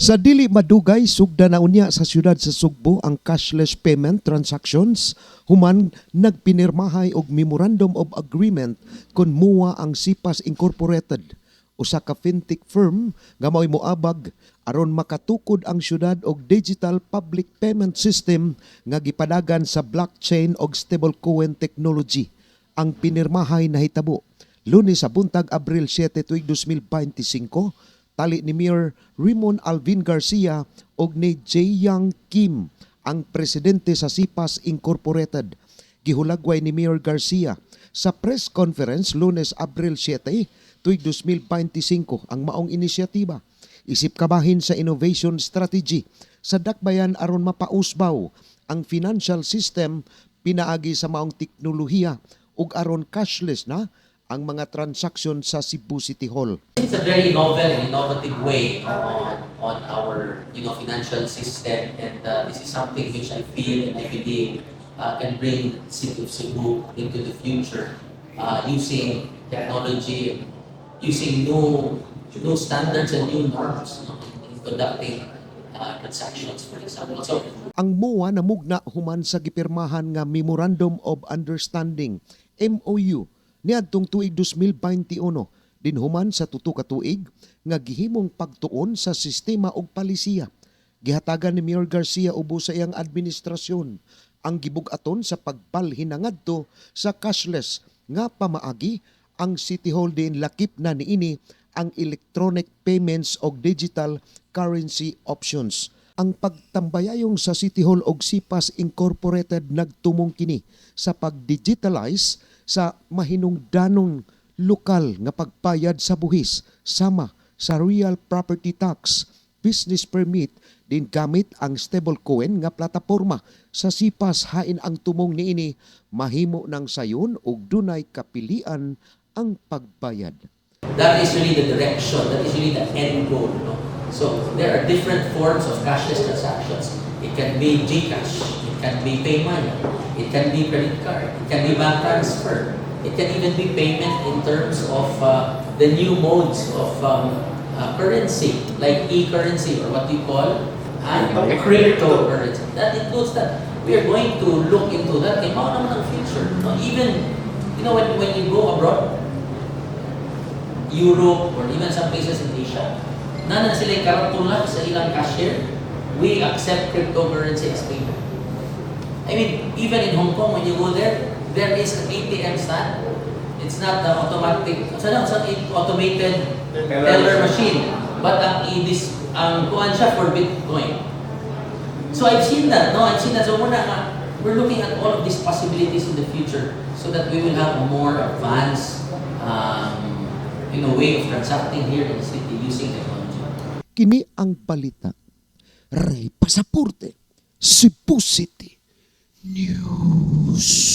Sa dili madugay, sugda na unya sa siyudad sa Sugbo ang cashless payment transactions, human nagpinirmahay og Memorandum of Agreement kun MUA ang Sipas Incorporated, usa ka fintech firm nga mao'y moabag aron makatukod ang siyudad og digital public payment system nga gipadagan sa blockchain og stablecoin technology. Ang pinirmahay nahitabo Lunes sa buntag Abril 7 tuig 2025 tali ni Mayor Raymond Alvin Garcia og ni Jae-Young Kim, ang presidente sa Sipas Incorporated. Gihulagway ni Mayor Garcia sa press conference Lunes Abril 7 tuig 2025 ang maong inisyatiba. Isip kabahin sa innovation strategy sa dakbayan aron mapausbaw ang financial system pinaagi sa maong teknolohiya ug aron cashless na ang mga transaksyon sa Cebu City Hall. It's a very novel and innovative way on our financial system, and this is something which I feel and I believe can bring City of Cebu into the future using technology, using new standards and new norms in conducting transactions, for example. So, ang MUA namugna human sa gipirmahan nga Memorandum of Understanding MOU niadtong tuig 2021 dinhuman sa tuto ka tuig nga gihimong pagtuon sa sistema og palisiya. Gihatagan ni Mayor Garcia ubos sa iyang administrasyon ang gibug-aton sa pagbalhin ngadto sa cashless nga pamaagi ang City Hall din lakip na niini ang electronic payments og digital currency options. Ang pagtambayayong sa City Hall og Sipas Incorporated nagtumong kini sa pag-digitalize sa mahinungdanong lokal nga pagpayad sa buhis sama sa real property tax, business permit din gamit ang stablecoin nga plataporma sa Sipas. Hain ang tumong niini mahimo ng sayon og dunay kapilian ang pagbayad. that is really the direction, that is really the end goal. No? So there are different forms of cashless transactions. It can be GCash, it can be PayMoney, it can be credit card, it can be bank transfer, it can even be payment in terms of the new modes of currency, like e-currency or what you call cryptocurrency. That includes that. We are going to look into that. Kaya mao naman ang future. No? Even, when you go abroad, Europe or even some places in Asia, na sila yung karatula sa ilang cashier, we accept cryptocurrency as payment. I mean, even in Hong Kong, when you go there, there is an ATM stand. It's not the automatic, it's an automated teller machine, but ang kuan siya for Bitcoin. So I've seen that, no? I've seen that. So we're looking at all of these possibilities in the future so that we will have a more advanced way of transacting here in the city using technology. Kini ang balita. Ray Pasaporte, Cebu City News.